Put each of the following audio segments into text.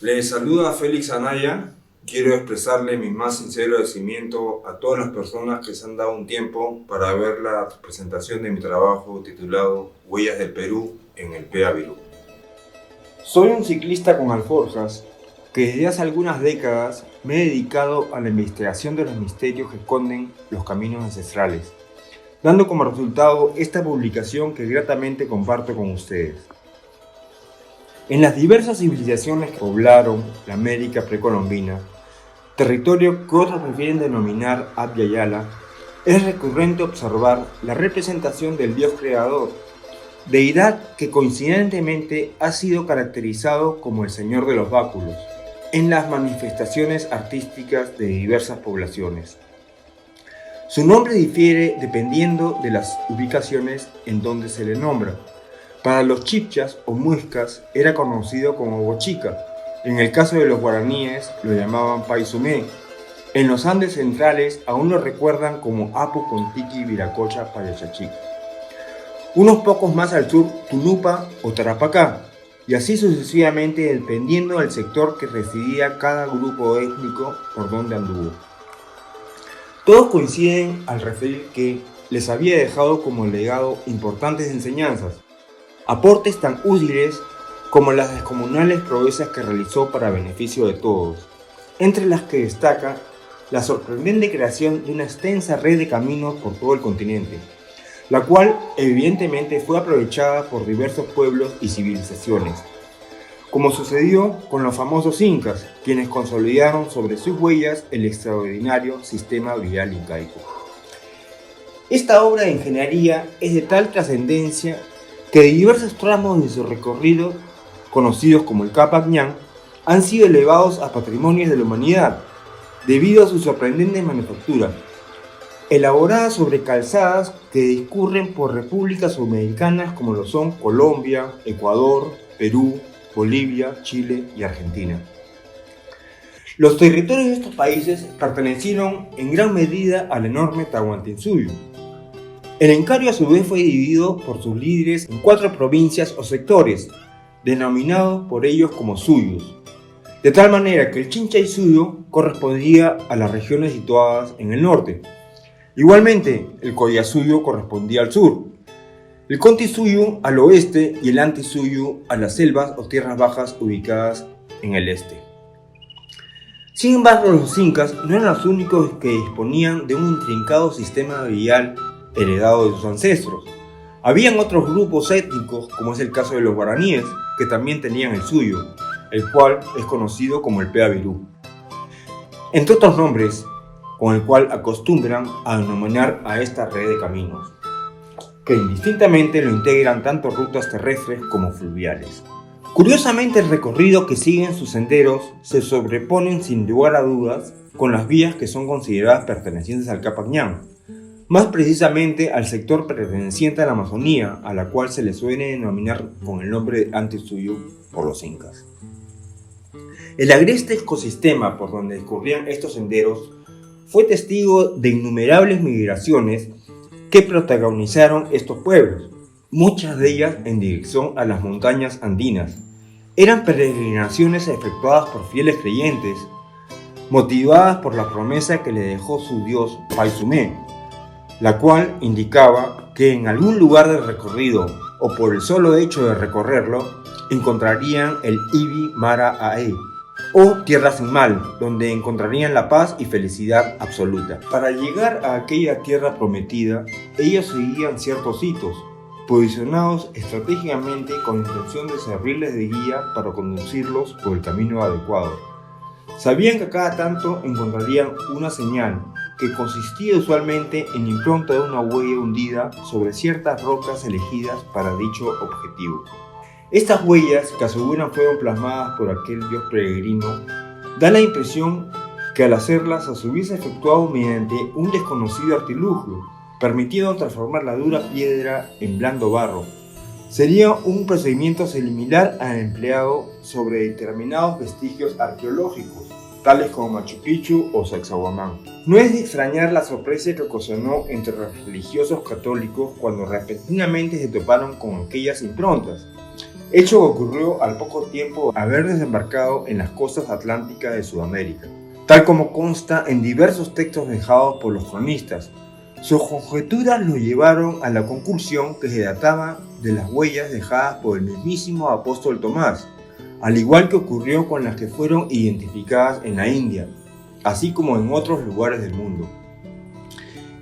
Les saluda Félix Anaya. Quiero expresarle mi más sincero agradecimiento a todas las personas que se han dado un tiempo para ver la presentación de mi trabajo titulado Huellas del Perú en el PEA Virú. Soy un ciclista con alforjas que desde hace algunas décadas me he dedicado a la investigación de los misterios que esconden los caminos ancestrales, dando como resultado esta publicación que gratamente comparto con ustedes. En las diversas civilizaciones que poblaron la América precolombina, territorio que otros prefieren denominar Abya Yala, es recurrente observar la representación del Dios creador, deidad que coincidentemente ha sido caracterizado como el Señor de los Báculos, en las manifestaciones artísticas de diversas poblaciones. Su nombre difiere dependiendo de las ubicaciones en donde se le nombra. Para los chibchas o muiscas era conocido como Bochica. En el caso de los guaraníes lo llamaban Paisumé. En los Andes centrales aún lo recuerdan como Apu Contiki Viracocha Payachachic. Unos pocos más al sur, Tunupa o Tarapacá, y así sucesivamente dependiendo del sector que residía cada grupo étnico por donde anduvo. Todos coinciden al referir que les había dejado como legado importantes enseñanzas, aportes tan útiles como las descomunales proezas que realizó para beneficio de todos, entre las que destaca la sorprendente creación de una extensa red de caminos por todo el continente, la cual evidentemente fue aprovechada por diversos pueblos y civilizaciones, como sucedió con los famosos incas, quienes consolidaron sobre sus huellas el extraordinario sistema vial incaico. Esta obra de ingeniería es de tal trascendencia que diversos tramos de su recorrido, conocidos como el Capac Ñan, han sido elevados a patrimonios de la humanidad, debido a su sorprendente manufactura, elaborada sobre calzadas que discurren por repúblicas sudamericanas como lo son Colombia, Ecuador, Perú, Bolivia, Chile y Argentina. Los territorios de estos países pertenecieron en gran medida al enorme Tahuantinsuyo. El Encario a su vez fue dividido por sus líderes en 4 provincias o sectores, denominados por ellos como suyos, de tal manera que el Chinchay Suyo correspondía a las regiones situadas en el norte. Igualmente, el Collasuyo correspondía al sur, el Contisuyo al oeste y el Antisuyo a las selvas o tierras bajas ubicadas en el este. Sin embargo, los incas no eran los únicos que disponían de un intrincado sistema vial heredado de sus ancestros. Habían otros grupos étnicos, como es el caso de los guaraníes, que también tenían el suyo, el cual es conocido como el PEA Virú, entre otros nombres, con el cual acostumbran a denominar a esta red de caminos, que indistintamente lo integran tanto rutas terrestres como fluviales. Curiosamente, el recorrido que siguen sus senderos se sobreponen sin lugar a dudas con las vías que son consideradas pertenecientes al Capac Ñan, más precisamente al sector perteneciente a la Amazonía, a la cual se le suele denominar con el nombre de Antisuyo por los incas. El agreste ecosistema por donde discurrían estos senderos fue testigo de innumerables migraciones que protagonizaron estos pueblos, muchas de ellas en dirección a las montañas andinas. Eran peregrinaciones efectuadas por fieles creyentes, motivadas por la promesa que le dejó su dios Paisumé, la cual indicaba que en algún lugar del recorrido o por el solo hecho de recorrerlo encontrarían el Ibi Mara Ae, o tierra sin mal, donde encontrarían la paz y felicidad absoluta. Para llegar a aquella tierra prometida, ellos seguían ciertos hitos, posicionados estratégicamente con la intención de servirles de guía para conducirlos por el camino adecuado. Sabían que a cada tanto encontrarían una señal, que consistía usualmente en la impronta de una huella hundida sobre ciertas rocas elegidas para dicho objetivo. Estas huellas, que aseguran fueron plasmadas por aquel dios peregrino, dan la impresión que al hacerlas se hubiese efectuado mediante un desconocido artilugio, permitiendo transformar la dura piedra en blando barro. Sería un procedimiento similar al empleado sobre determinados vestigios arqueológicos, tales como Machu Picchu o Sacsayhuamán. No es de extrañar la sorpresa que ocasionó entre los religiosos católicos cuando repentinamente se toparon con aquellas improntas, hecho que ocurrió al poco tiempo de haber desembarcado en las costas atlánticas de Sudamérica, tal como consta en diversos textos dejados por los cronistas. Sus conjeturas lo llevaron a la conclusión que se databa de las huellas dejadas por el mismísimo apóstol Tomás, al igual que ocurrió con las que fueron identificadas en la India, así como en otros lugares del mundo.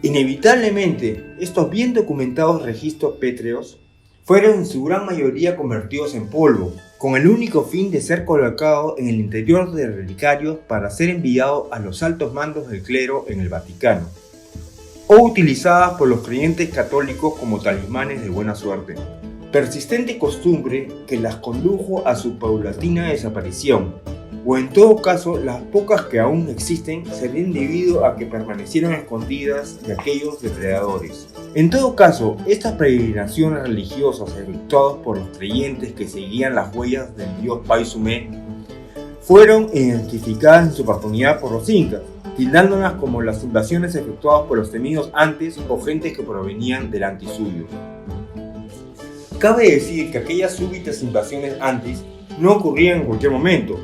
Inevitablemente, estos bien documentados registros pétreos fueron en su gran mayoría convertidos en polvo, con el único fin de ser colocados en el interior de relicarios para ser enviados a los altos mandos del clero en el Vaticano, o utilizadas por los creyentes católicos como talismanes de buena suerte. Persistente costumbre que las condujo a su paulatina desaparición, o en todo caso las pocas que aún existen serían debido a que permanecieron escondidas de aquellos depredadores. En todo caso, estas peregrinaciones religiosas efectuadas por los creyentes que seguían las huellas del dios Pai Sumé fueron identificadas en su oportunidad por los incas, tildándolas como las invasiones efectuadas por los temidos antes o gentes que provenían delante suyo. Cabe decir que aquellas súbitas invasiones antes no ocurrían en cualquier momento,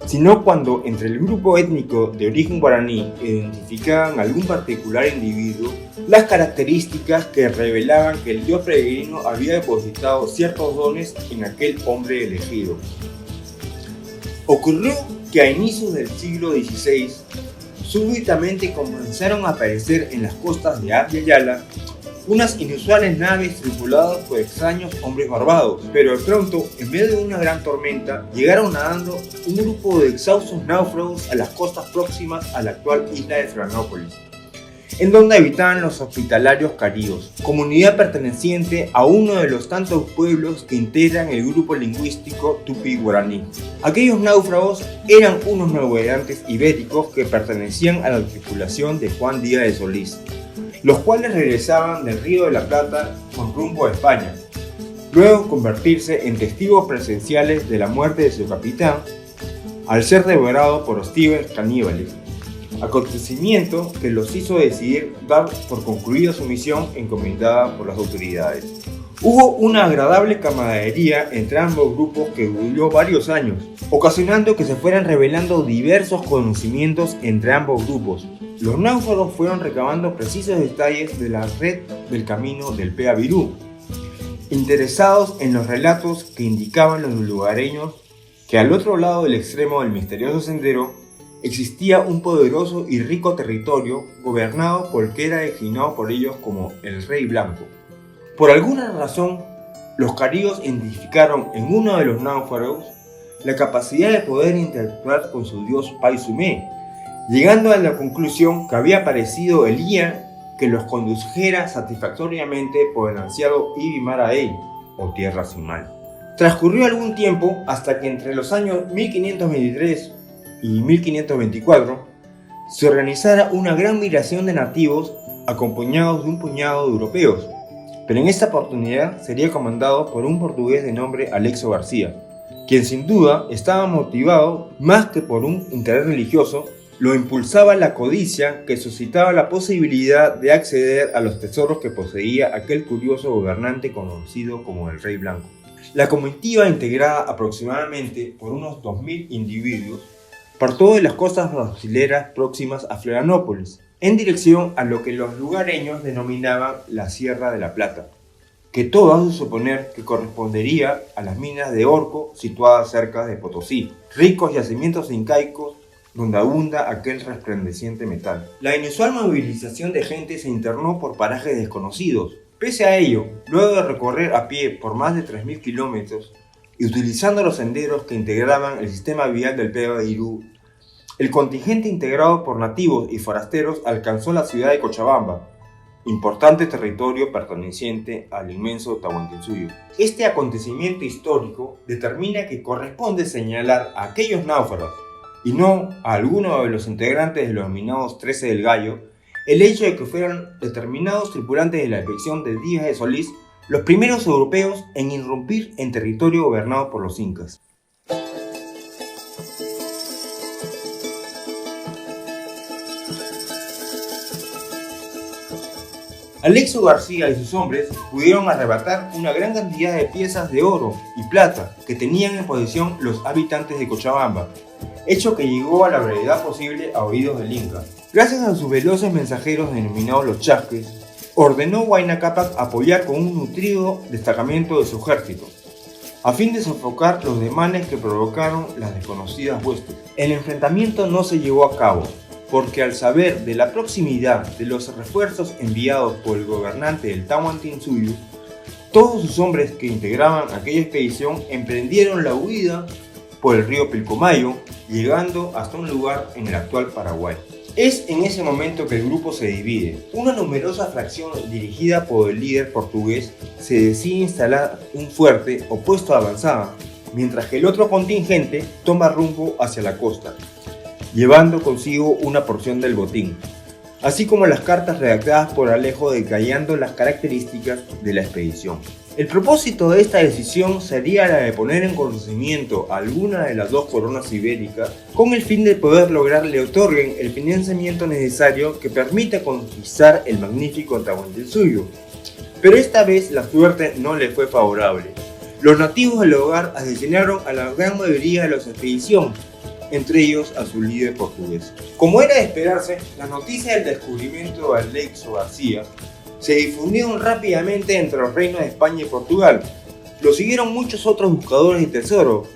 sino cuando entre el grupo étnico de origen guaraní identificaban algún particular individuo las características que revelaban que el dios peregrino había depositado ciertos dones en aquel hombre elegido. Ocurrió que a inicios del siglo XVI, súbitamente comenzaron a aparecer en las costas de Abya Yala unas inusuales naves tripuladas por extraños hombres barbados, pero de pronto, en medio de una gran tormenta, llegaron nadando un grupo de exhaustos náufragos a las costas próximas a la actual isla de Florianópolis, en donde habitaban los hospitalarios caríos, comunidad perteneciente a uno de los tantos pueblos que integran el grupo lingüístico tupi-guaraní. Aquellos náufragos eran unos navegantes ibéricos que pertenecían a la tripulación de Juan Díaz de Solís, los cuales regresaban del Río de la Plata con rumbo a España, luego convertirse en testigos presenciales de la muerte de su capitán al ser devorado por hostiles caníbales, acontecimiento que los hizo decidir dar por concluida su misión encomendada por las autoridades. Hubo una agradable camaradería entre ambos grupos que duró varios años, ocasionando que se fueran revelando diversos conocimientos entre ambos grupos. Los náufragos fueron recabando precisos detalles de la red del camino del Pea Virú, interesados en los relatos que indicaban los lugareños que al otro lado del extremo del misterioso sendero existía un poderoso y rico territorio gobernado por el que era designado por ellos como el Rey Blanco. Por alguna razón, los caríos identificaron en uno de los náufragos la capacidad de poder interactuar con su dios Pai Sumé, llegando a la conclusión que había aparecido el guía que los condujera satisfactoriamente por el ansiado Ibimaraey, o Tierra Sin Mal. Transcurrió algún tiempo hasta que entre los años 1523 y 1524 se organizara una gran migración de nativos acompañados de un puñado de europeos, pero en esta oportunidad sería comandado por un portugués de nombre Alexo García, quien sin duda estaba motivado más que por un interés religioso. Lo impulsaba la codicia que suscitaba la posibilidad de acceder a los tesoros que poseía aquel curioso gobernante conocido como el Rey Blanco. La comitiva, integrada aproximadamente por unos 2000 individuos, partió de las costas brasileras próximas a Florianópolis, en dirección a lo que los lugareños denominaban la Sierra de la Plata, que todo hace suponer que correspondería a las minas de Orco situadas cerca de Potosí, ricos yacimientos incaicos donde abunda aquel resplandeciente metal. La inusual movilización de gente se internó por parajes desconocidos. Pese a ello, luego de recorrer a pie por más de 3000 kilómetros y utilizando los senderos que integraban el sistema vial del Pea Virú, el contingente integrado por nativos y forasteros alcanzó la ciudad de Cochabamba, importante territorio perteneciente al inmenso Tahuantinsuyo. Este acontecimiento histórico determina que corresponde señalar a aquellos náufragos, y no a alguno de los integrantes de los denominados 13 del Gallo, el hecho de que fueran determinados tripulantes de la expedición de Díaz de Solís los primeros europeos en irrumpir en territorio gobernado por los incas. Alexo García y sus hombres pudieron arrebatar una gran cantidad de piezas de oro y plata que tenían en posesión los habitantes de Cochabamba, hecho que llegó a la brevedad posible a oídos del Inca. Gracias a sus veloces mensajeros denominados los chasques, ordenó Huayna Cápac apoyar con un nutrido destacamento de su ejército, a fin de sofocar los desmanes que provocaron las desconocidas huestes. El enfrentamiento no se llevó a cabo, porque al saber de la proximidad de los refuerzos enviados por el gobernante del Tahuantinsuyo, todos sus hombres que integraban aquella expedición emprendieron la huida por el río Pilcomayo, llegando hasta un lugar en el actual Paraguay. Es en ese momento que el grupo se divide. Una numerosa fracción dirigida por el líder portugués se decide instalar un fuerte opuesto a avanzada, mientras que el otro contingente toma rumbo hacia la costa, llevando consigo una porción del botín, así como las cartas redactadas por Alejo detallando las características de la expedición. El propósito de esta decisión sería la de poner en conocimiento a alguna de las dos coronas ibéricas con el fin de poder lograr le otorguen el financiamiento necesario que permita conquistar el magnífico Tahuantinsuyo. Pero esta vez la suerte no le fue favorable. Los nativos del lugar asesinaron a la gran mayoría de los expedición, entre ellos a su líder portugués. Como era de esperarse, la noticia del descubrimiento de Alexo García se difundieron rápidamente entre los reinos de España y Portugal. Lo siguieron muchos otros buscadores de tesoro,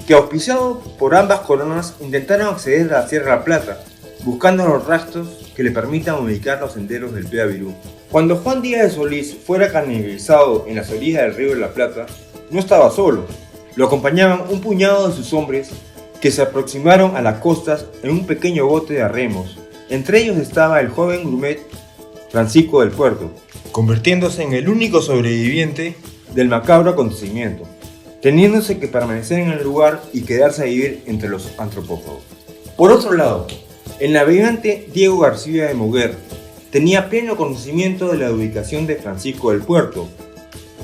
que auspiciados por ambas coronas intentaron acceder a la Sierra de la Plata, buscando los rastros que le permitan ubicar los senderos del Peavirú. Cuando Juan Díaz de Solís fuera canibalizado en las orillas del río de la Plata, no estaba solo. Lo acompañaban un puñado de sus hombres que se aproximaron a las costas en un pequeño bote de remos. Entre ellos estaba el joven Grumet Francisco del Puerto, convirtiéndose en el único sobreviviente del macabro acontecimiento, teniéndose que permanecer en el lugar y quedarse a vivir entre los antropófagos. Por otro lado, el navegante Diego García de Moguer tenía pleno conocimiento de la ubicación de Francisco del Puerto,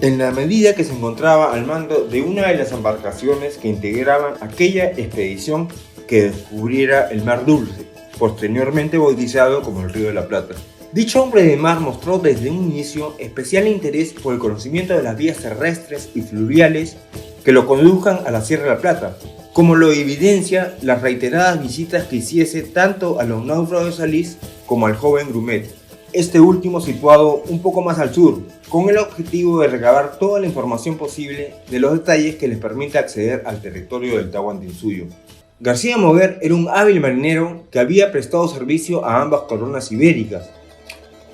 en la medida que se encontraba al mando de una de las embarcaciones que integraban aquella expedición que descubriera el Mar Dulce, posteriormente bautizado como el Río de la Plata. Dicho hombre de mar mostró desde un inicio especial interés por el conocimiento de las vías terrestres y fluviales que lo conduzcan a la Sierra de la Plata, como lo evidencia las reiteradas visitas que hiciese tanto a los náufragos de Solís como al joven Grumet, este último situado un poco más al sur, con el objetivo de recabar toda la información posible de los detalles que les permita acceder al territorio del Tahuantinsuyo. García Moguer era un hábil marinero que había prestado servicio a ambas coronas ibéricas,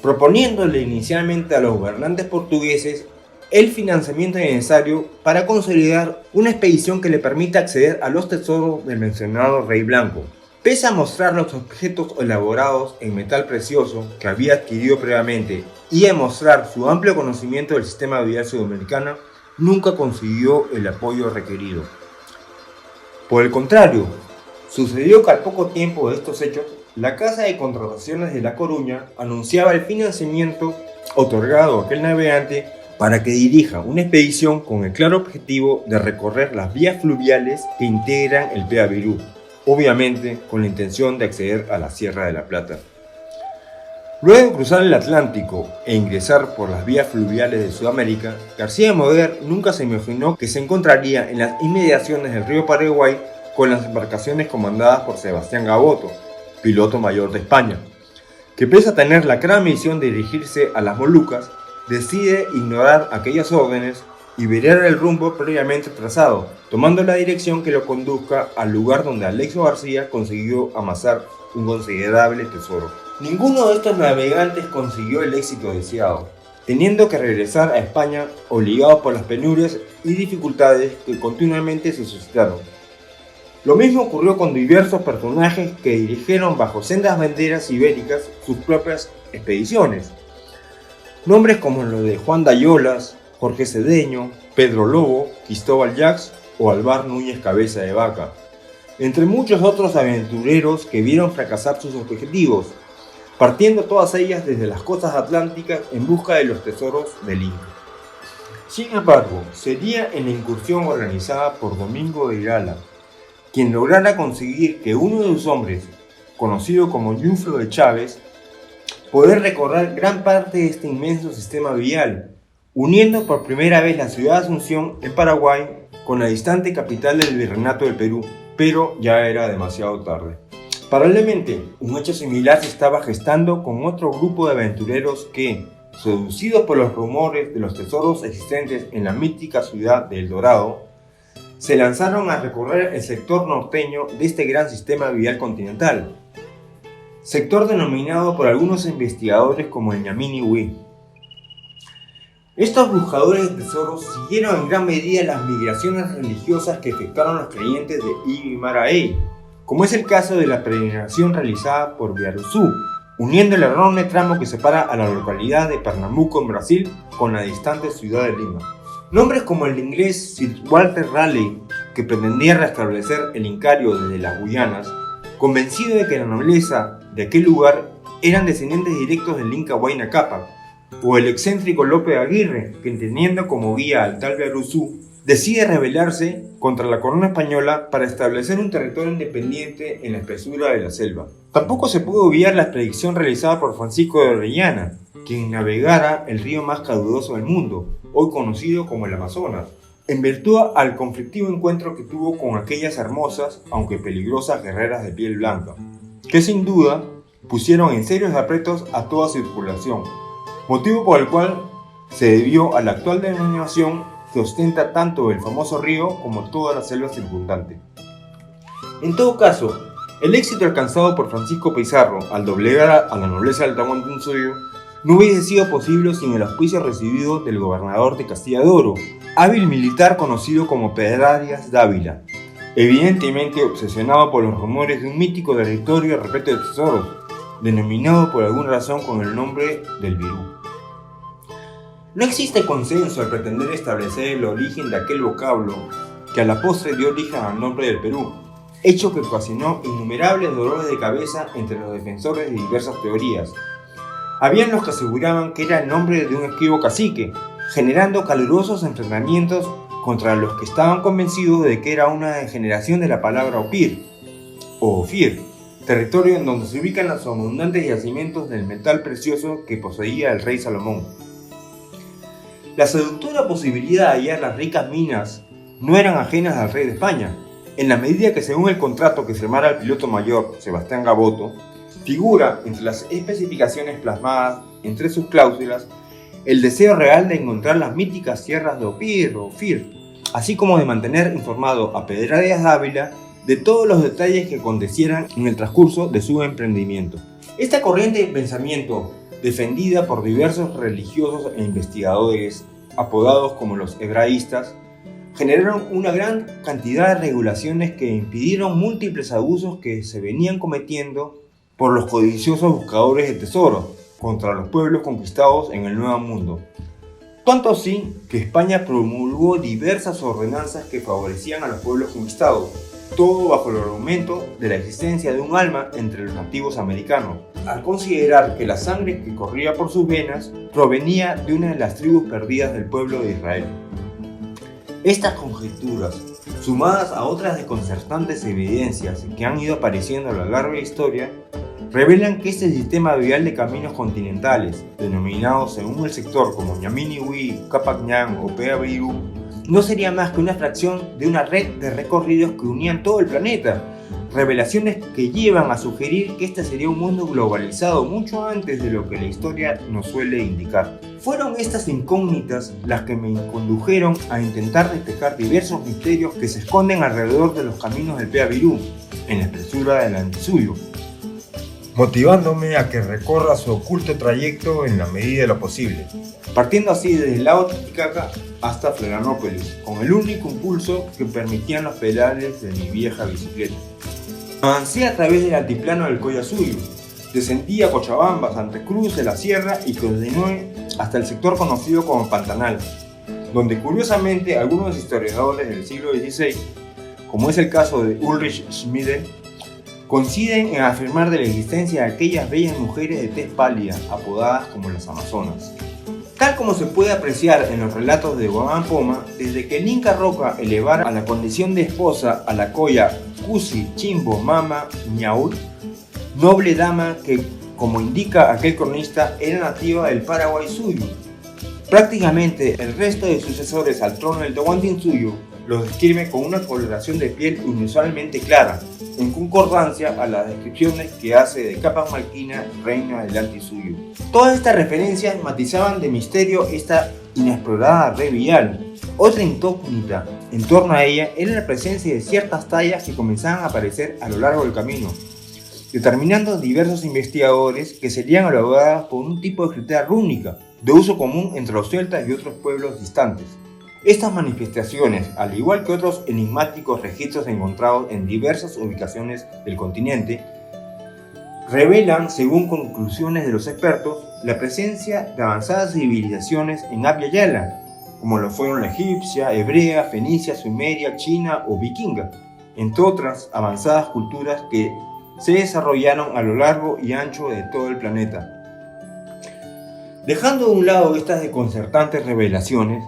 proponiéndole inicialmente a los gobernantes portugueses el financiamiento necesario para consolidar una expedición que le permita acceder a los tesoros del mencionado Rey Blanco. Pese a mostrar los objetos elaborados en metal precioso que había adquirido previamente y a mostrar su amplio conocimiento del sistema vial sudamericano, nunca consiguió el apoyo requerido. Por el contrario, sucedió que al poco tiempo de estos hechos, la Casa de Contrataciones de La Coruña anunciaba el financiamiento otorgado a aquel navegante para que dirija una expedición con el claro objetivo de recorrer las vías fluviales que integran el Peavirú, obviamente con la intención de acceder a la Sierra de la Plata. Luego de cruzar el Atlántico e ingresar por las vías fluviales de Sudamérica, García Moguer nunca se imaginó que se encontraría en las inmediaciones del río Paraguay con las embarcaciones comandadas por Sebastián Gaboto, piloto mayor de España, que pese a tener la gran misión de dirigirse a las Molucas, decide ignorar aquellas órdenes y virar el rumbo previamente trazado, tomando la dirección que lo conduzca al lugar donde Alexo García consiguió amasar un considerable tesoro. Ninguno de estos navegantes consiguió el éxito deseado, teniendo que regresar a España obligados por las penurias y dificultades que continuamente se suscitaron. Lo mismo ocurrió con diversos personajes que dirigieron bajo sendas banderas ibéricas sus propias expediciones. Nombres como los de Juan Dayolas, Jorge Cedeño, Pedro Lobo, Cristóbal Jacks o Alvar Núñez Cabeza de Vaca, entre muchos otros aventureros que vieron fracasar sus objetivos, partiendo todas ellas desde las costas atlánticas en busca de los tesoros del Inca. Sin embargo, sería en la incursión organizada por Domingo de Irala quien lograra conseguir que uno de sus hombres, conocido como Ñuflo de Chávez, poder recorrer gran parte de este inmenso sistema vial, uniendo por primera vez la ciudad de Asunción, en Paraguay, con la distante capital del Virreinato del Perú, pero ya era demasiado tarde. Paralelamente, un hecho similar se estaba gestando con otro grupo de aventureros que, seducidos por los rumores de los tesoros existentes en la mítica ciudad de El Dorado, se lanzaron a recorrer el sector norteño de este gran sistema vial continental, sector denominado por algunos investigadores como el Ñamini-Wi. Estos buscadores de tesoros siguieron en gran medida las migraciones religiosas que efectuaron los creyentes de Ibimaraey, como es el caso de la peregrinación realizada por Biaruzú, uniendo el enorme tramo que separa a la localidad de Pernambuco en Brasil con la distante ciudad de Lima. Nombres como el inglés Sir Walter Raleigh, que pretendía restablecer el Incario desde las Guyanas, convencido de que la nobleza de aquel lugar eran descendientes directos del Inca Huayna Cápac, o el excéntrico Lope Aguirre, que teniendo como guía al tal Biaruzú, decide rebelarse contra la corona española para establecer un territorio independiente en la espesura de la selva. Tampoco se pudo obviar la predicción realizada por Francisco de Orellana, quien navegara el río más caudaloso del mundo, hoy conocido como el Amazonas, en virtud al conflictivo encuentro que tuvo con aquellas hermosas, aunque peligrosas guerreras de piel blanca, que sin duda pusieron en serios aprietos a toda circulación, motivo por el cual se debió a la actual denominación que ostenta tanto el famoso río como toda la selva circundante. En todo caso, el éxito alcanzado por Francisco Pizarro al doblegar a la nobleza del Tahuantinsuyo no hubiese sido posible sin el auspicio recibido del gobernador de Castilla de Oro, hábil militar conocido como Pedrarias Dávila, evidentemente obsesionado por los rumores de un mítico territorio repleto de tesoros, denominado por alguna razón con el nombre del Virú. No existe consenso al pretender establecer el origen de aquel vocablo que a la postre dio origen al nombre del Perú, hecho que ocasionó innumerables dolores de cabeza entre los defensores de diversas teorías. Habían los que aseguraban que era el nombre de un esquivo cacique, generando calurosos enfrentamientos contra los que estaban convencidos de que era una degeneración de la palabra Opir, o Ofir, territorio en donde se ubican los abundantes yacimientos del metal precioso que poseía el rey Salomón. La seductora posibilidad de hallar las ricas minas no eran ajenas al rey de España, en la medida que según el contrato que firmara el piloto mayor Sebastián Gaboto, figura entre las especificaciones plasmadas entre sus cláusulas el deseo real de encontrar las míticas tierras de Opir o Ofir, así como de mantener informado a Pedrarias Dávila de todos los detalles que acontecieran en el transcurso de su emprendimiento. Esta corriente de pensamiento, defendida por diversos religiosos e investigadores apodados como los hebraístas, generaron una gran cantidad de regulaciones que impidieron múltiples abusos que se venían cometiendo por los codiciosos buscadores de tesoros contra los pueblos conquistados en el Nuevo Mundo. Tanto así que España promulgó diversas ordenanzas que favorecían a los pueblos conquistados, todo bajo el argumento de la existencia de un alma entre los nativos americanos, al considerar que la sangre que corría por sus venas provenía de una de las tribus perdidas del pueblo de Israel. Estas conjeturas, sumadas a otras desconcertantes evidencias que han ido apareciendo a lo largo de la historia, revelan que este sistema vial de caminos continentales, denominados según el sector como Ñamini-Wi, Cápac-Ñan o Pea-Virú, no sería más que una fracción de una red de recorridos que unían todo el planeta, revelaciones que llevan a sugerir que este sería un mundo globalizado mucho antes de lo que la historia nos suele indicar. Fueron estas incógnitas las que me condujeron a intentar despejar diversos misterios que se esconden alrededor de los caminos del Pea-Virú, en la espesura del Antisuyo, motivándome a que recorra su oculto trayecto en la medida de lo posible, partiendo así desde el lago Titicaca hasta Florianópolis, con el único impulso que permitían los pedales de mi vieja bicicleta. Avancé a través del altiplano del Collasuyo, descendí a Cochabamba, Santa Cruz de la Sierra y continué hasta el sector conocido como Pantanal, donde curiosamente algunos historiadores del siglo XVI, como es el caso de Ulrich Schmide, coinciden en afirmar de la existencia de aquellas bellas mujeres de tez pálida, apodadas como las Amazonas. Tal como se puede apreciar en los relatos de Guamán Poma, desde que el Inca Roca elevara a la condición de esposa a la coya Cusi Chimbo Mama Ñaul, noble dama que como indica aquel cronista, era nativa del Paraguay suyo. Prácticamente el resto de sucesores al trono del Tahuantinsuyo los describe con una coloración de piel inusualmente clara, en concordancia a las descripciones que hace de Cápac Malquina, reina del Antisuyo. Todas estas referencias matizaban de misterio esta inexplorada red vial. Otra incógnita en torno a ella era la presencia de ciertas tallas que comenzaban a aparecer a lo largo del camino, determinando diversos investigadores que serían elaboradas por un tipo de escritura rúnica, de uso común entre los celtas y otros pueblos distantes. Estas manifestaciones, al igual que otros enigmáticos registros encontrados en diversas ubicaciones del continente, revelan, según conclusiones de los expertos, la presencia de avanzadas civilizaciones en Abya Yala, como lo fueron la egipcia, hebrea, fenicia, sumeria, china o vikinga, entre otras avanzadas culturas que se desarrollaron a lo largo y ancho de todo el planeta. Dejando de un lado estas desconcertantes revelaciones,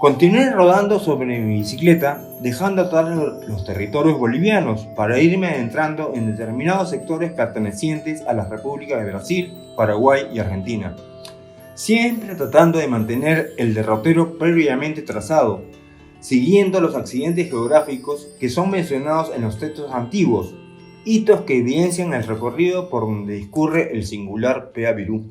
continué rodando sobre mi bicicleta, dejando atrás los territorios bolivianos para irme adentrando en determinados sectores pertenecientes a las repúblicas de Brasil, Paraguay y Argentina, siempre tratando de mantener el derrotero previamente trazado, siguiendo los accidentes geográficos que son mencionados en los textos antiguos, hitos que evidencian el recorrido por donde discurre el singular Pea Virú.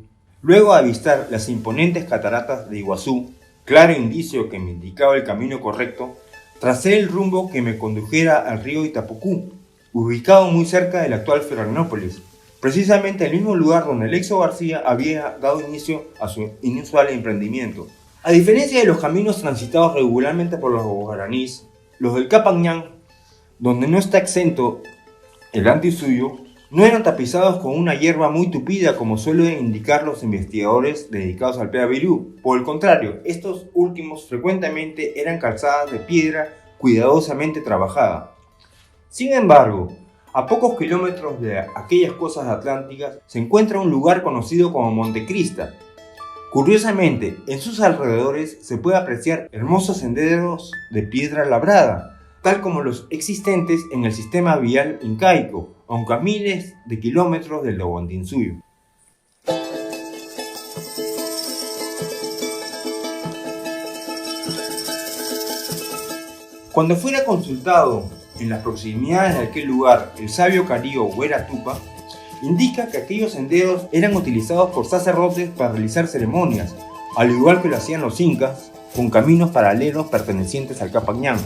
Luego de avistar las imponentes cataratas de Iguazú, claro indicio que me indicaba el camino correcto, tracé el rumbo que me condujera al río Itapucú, ubicado muy cerca del actual Florianópolis, precisamente el mismo lugar donde Alexo García había dado inicio a su inusual emprendimiento. A diferencia de los caminos transitados regularmente por los guaraníes, los del Capañán, donde no está exento el Antisuyo, no eran tapizados con una hierba muy tupida como suelen indicar los investigadores dedicados al Pea Virú. Por el contrario, estos últimos frecuentemente eran calzadas de piedra cuidadosamente trabajada. Sin embargo, a pocos kilómetros de aquellas costas atlánticas se encuentra un lugar conocido como Montecrista. Curiosamente, en sus alrededores se puede apreciar hermosos senderos de piedra labrada, tal como los existentes en el sistema vial incaico, aunque a miles de kilómetros del Tahuantinsuyo. Cuando fuera consultado en las proximidades de aquel lugar el sabio carío Huera Tupa, indica que aquellos senderos eran utilizados por sacerdotes para realizar ceremonias, al igual que lo hacían los incas, con caminos paralelos pertenecientes al Capañán,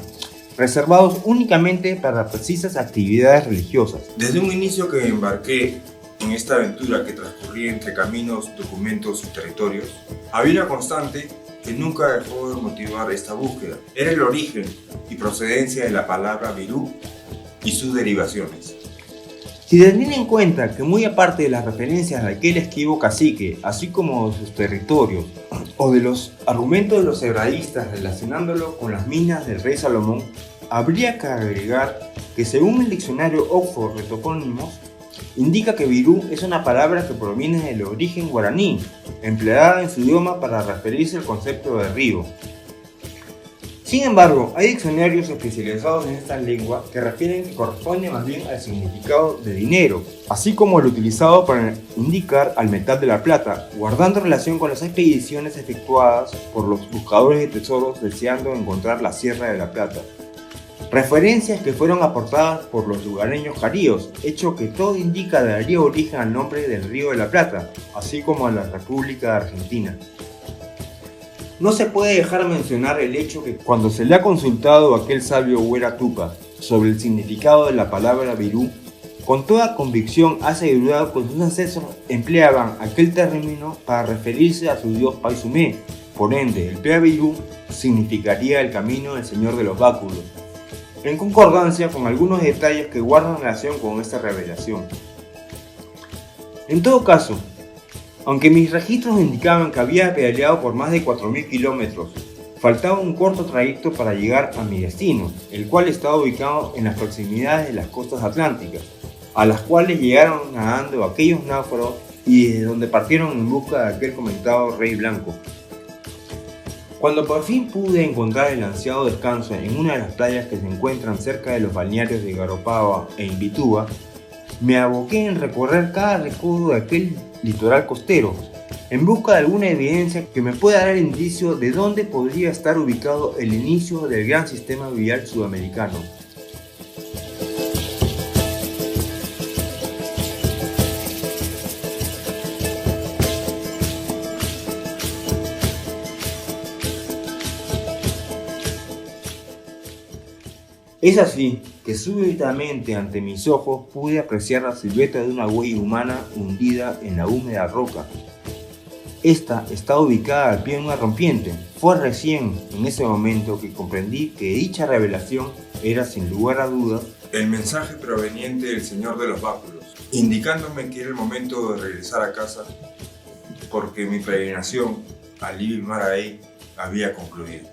reservados únicamente para precisas actividades religiosas. Desde un inicio que me embarqué en esta aventura que transcurría entre caminos, documentos y territorios, había una constante que nunca dejó de motivar esta búsqueda. Era el origen y procedencia de la palabra virú y sus derivaciones. Si se tiene en cuenta que muy aparte de las referencias de aquel esquivo cacique, así como de sus territorios, o de los argumentos de los hebraístas relacionándolo con las minas del rey Salomón, habría que agregar que según el diccionario Oxford de topónimos, indica que virú es una palabra que proviene del origen guaraní, empleada en su idioma para referirse al concepto de río. Sin embargo, hay diccionarios especializados en esta lengua que refieren que corresponde más bien al significado de dinero, así como el utilizado para indicar al metal de la plata, guardando relación con las expediciones efectuadas por los buscadores de tesoros deseando encontrar la Sierra de la Plata. Referencias que fueron aportadas por los lugareños caríos, hecho que todo indica daría origen al nombre del Río de la Plata, así como a la República de Argentina. No se puede dejar de mencionar el hecho que cuando se le ha consultado a aquel sabio Huera Tupa sobre el significado de la palabra virú, con toda convicción ha asegurado que sus ancestros empleaban aquel término para referirse a su dios Paisumé. Por ende, el Pea Virú significaría el camino del Señor de los Báculos, en concordancia con algunos detalles que guardan relación con esta revelación. En todo caso, aunque mis registros indicaban que había pedaleado por más de 4.000 kilómetros, faltaba un corto trayecto para llegar a mi destino, el cual estaba ubicado en las proximidades de las costas atlánticas, a las cuales llegaron nadando aquellos náufragos y desde donde partieron en busca de aquel comentado Rey Blanco. Cuando por fin pude encontrar el ansiado descanso en una de las playas que se encuentran cerca de los balnearios de Garopaba e Imbituba, Me aboqué en recorrer cada recodo de aquel litoral costero, en busca de alguna evidencia que me pueda dar indicio de dónde podría estar ubicado el inicio del gran sistema vial sudamericano. Es así que súbitamente ante mis ojos pude apreciar la silueta de una huella humana hundida en la húmeda roca. Esta estaba ubicada al pie de una rompiente. Fue recién en ese momento que comprendí que dicha revelación era sin lugar a dudas el mensaje proveniente del Señor de los Báculos, indicándome que era el momento de regresar a casa porque mi peregrinación al Ibil Maraí había concluido.